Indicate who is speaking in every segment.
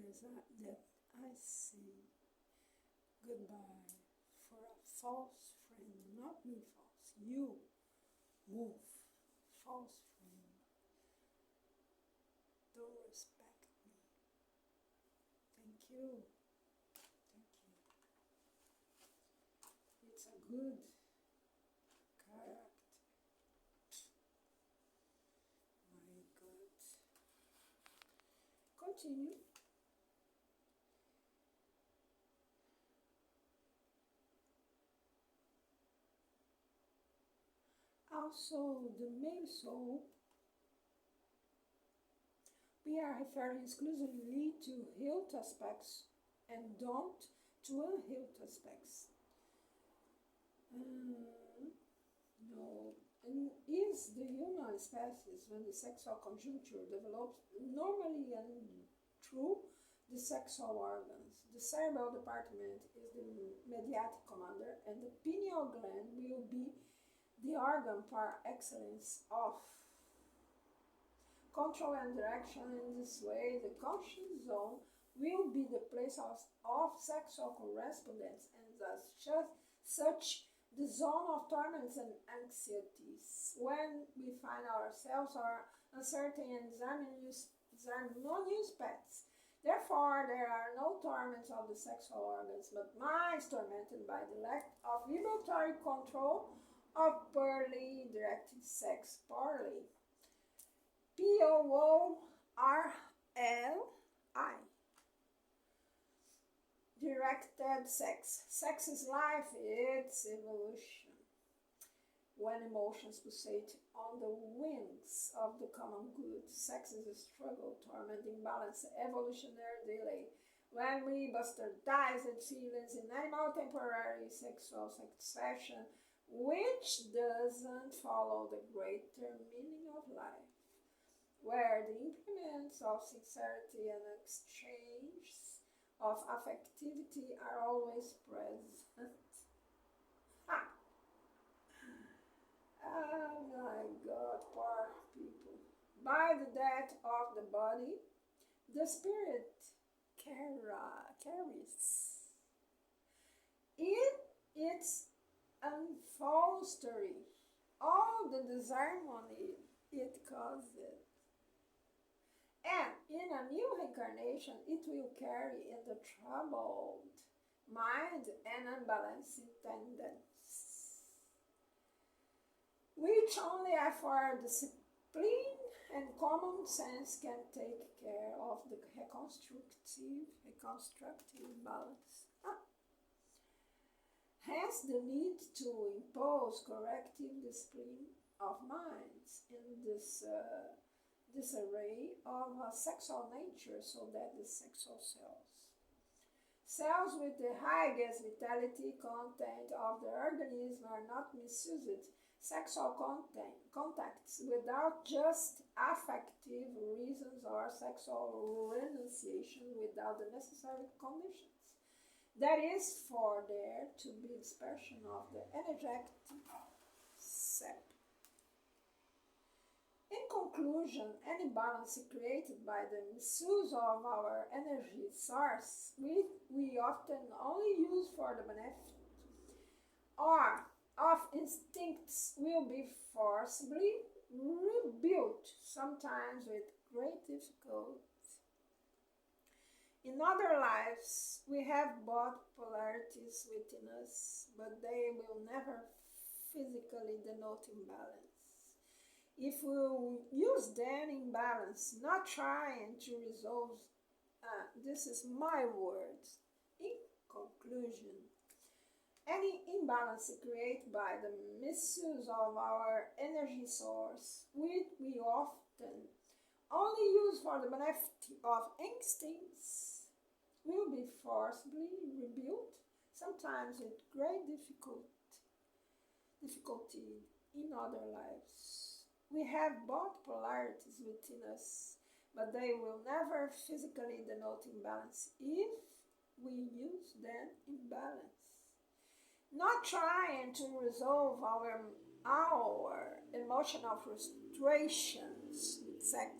Speaker 1: that I see. Goodbye for a false friend, not me false. You move, false friend. Don't respect me. Thank you. Thank you. It's a good character. My God. Continue. Also, the male soul, we are referring exclusively to healed aspects and don't to unhealed aspects. No, and is the human species when the sexual conjuncture develops normally and through the sexual organs. The cerebral department is the mediatic commander, and the pineal gland will be the organ par excellence of control and direction. In this way, the conscious zone will be the place of sexual correspondence, and as such the zone of torments and anxieties when we find ourselves are uncertain and harmonious pets. Therefore, there are no torments of the sexual organs, but minds tormented by the lack of vibratory control of poorly directed sex. Poorly. P-O-O-R-L-I. Directed sex. Sex is life, it's evolution. When emotions pulsate on the wings of the common good, sex is a struggle, torment, imbalance, evolutionary delay. When we bastardized feelings in animal temporary sexual satisfaction, which doesn't follow the greater meaning of life, where the implements of sincerity and exchange of affectivity are always present. Oh my God, poor people. By the death of the body, the spirit carries in its unfostery all the disharmony it causes. And in a new reincarnation, it will carry in the troubled mind and unbalanced tendencies, which only for discipline and common sense can take care of the reconstructive balance. Hence the need to impose corrective discipline of minds in this disarray of sexual nature, so that the sexual cells with the highest vitality content of the organism are not misused. Sexual contacts without just affective reasons or sexual renunciation without the necessary conditions. That is for there to be dispersion of the energetic sap. In conclusion, any balance created by the misuse of our energy source, we often only use for the benefit or of instincts, will be forcibly rebuilt, sometimes with great difficulty. In other lives, we have both polarities within us, but they will never physically denote imbalance. If we use them in balance, not trying to resolve, this is my words. In conclusion, any imbalance created by the misuse of our energy source, which we often only use for the benefit of instincts, will be forcibly rebuilt, sometimes with great difficulty in other lives. We have both polarities within us, but they will never physically denote imbalance if we use them in balance. Not trying to resolve our emotional frustrations with sex.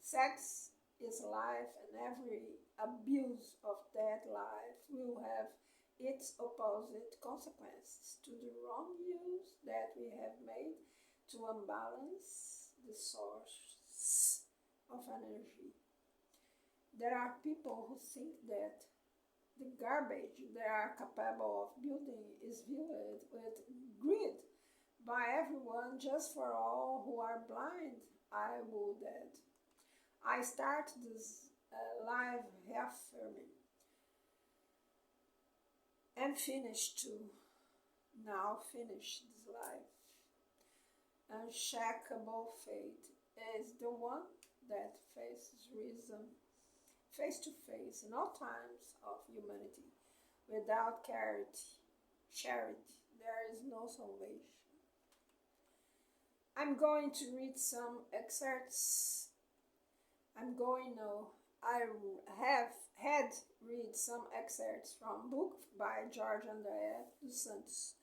Speaker 1: Sex is life, and every abuse of that life will have its opposite consequences to the wrong use that we have made to unbalance the source of energy. There are people who think that the garbage they are capable of building is viewed with greed by everyone just for all who are blind. I would add. I start this live reaffirming and finish too. Now finish this life. Unshakable faith is the one that faces reason face to face in all times of humanity. Without charity, there is no salvation. I'm going to read some excerpts. I have had read some excerpts from book by JorgeAndrea dos Santos,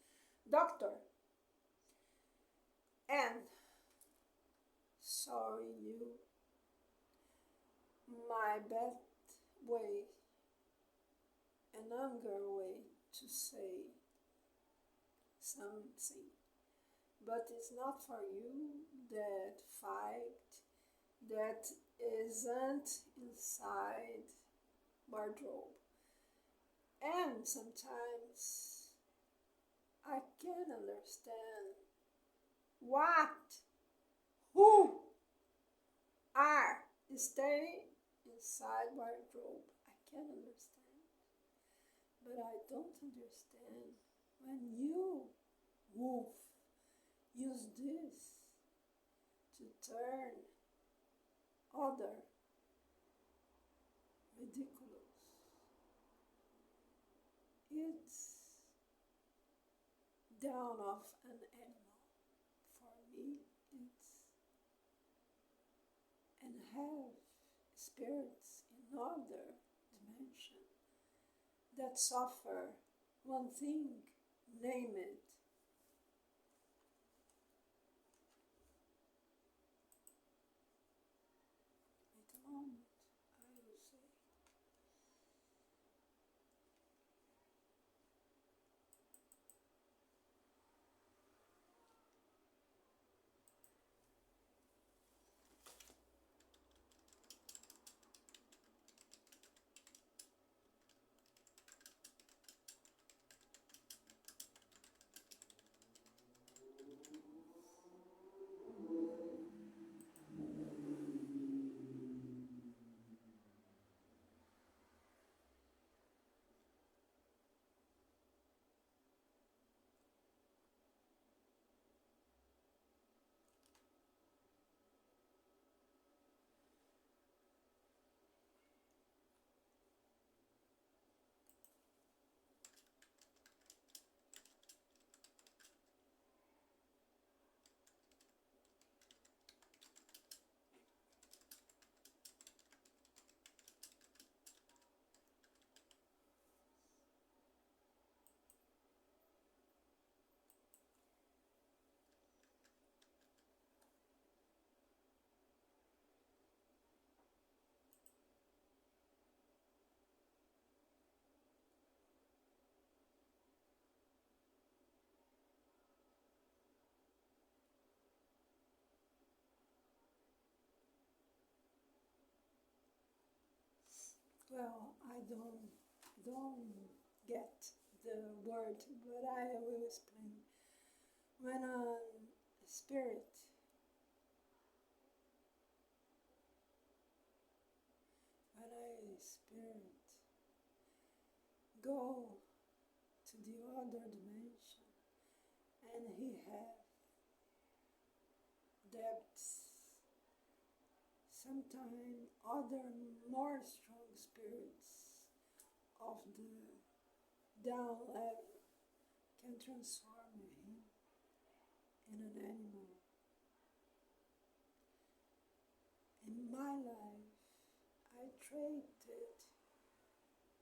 Speaker 1: Doctor, and sorry you, my best way, an anger way to say something, but it's not for you that fight that isn't inside wardrobe. And sometimes I can understand what, who are staying inside wardrobe. I can understand, but I don't understand when you, wolf, use this to turn other ridiculous. It's down of an animal. For me, it's and have spirits in other dimension that suffer one thing, name it. Wait a moment, I will say. Well, I don't get the word, but I will explain. When a spirit, when a spirit go to the other dimension and he have depths, sometimes other more strong spirits of the down level can transform him in an animal. In my life, I traded.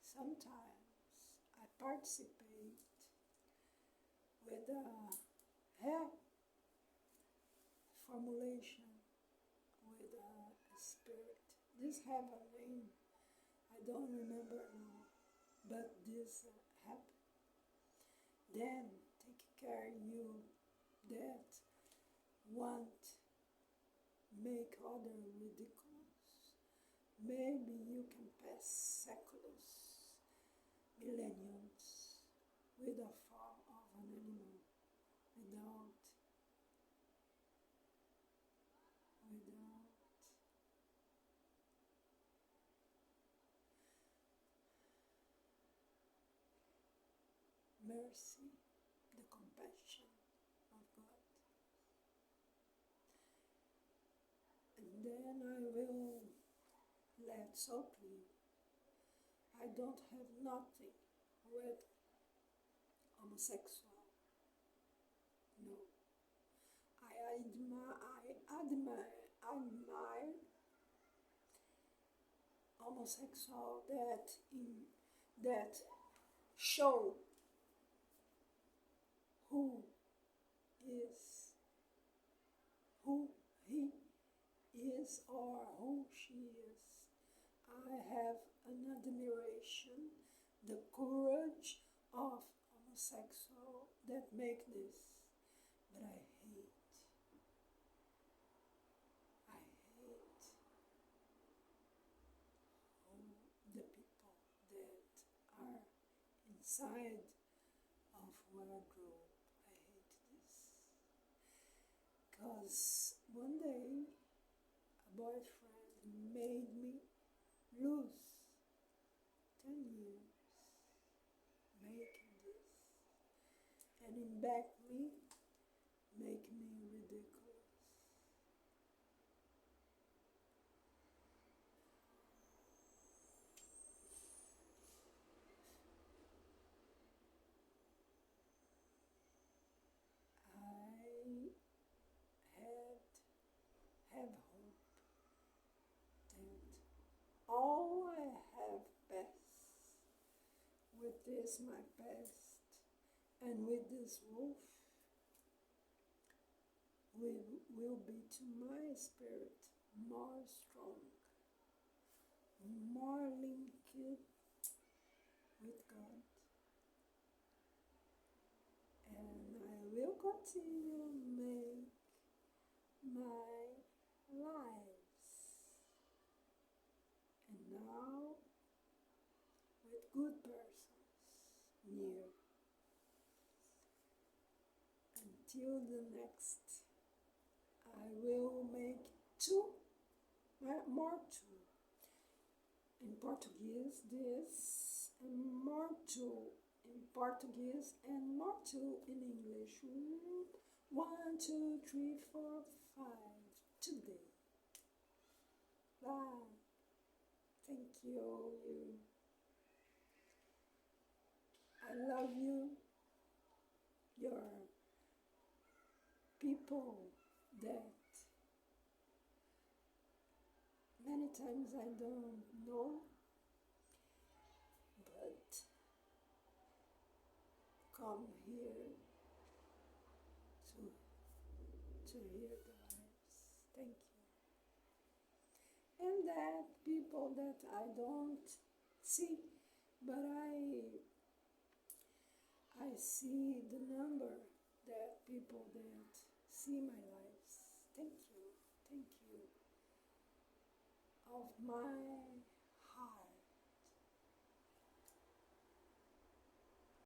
Speaker 1: Sometimes I participate with a hair formulation with a spirit This have a name. I don't remember now, but this happened. Then take care you that want make other ridiculous. Maybe you can pass seculars, millenniums, with a form of an animal, without mercy, the compassion of God. And then I will let so clear. I don't have nothing with homosexual. No. I admire homosexual that show who is who he is or who she is. I have an admiration, the courage of homosexual that make this, but I hate the people that are inside of wardrobe. I hate this. Because one day a boyfriend made me lose 10 years making this. And in back me, make me ridiculous. I have hope that all I have passed with this my past and with this wolf will be to my spirit more strong, more linked with God, and I will continue make my lives, and now with good persons near until the next. I will make more two. In Portuguese, this, and more two in Portuguese, and more two in English. 1, 2, 3, 4, 5 today. Bye. Thank you. I love you. Your people that many times I don't know, but come here to hear the words. Thank you. And that people that I don't see, but I see the number that people that see my lives. Thank you. Of my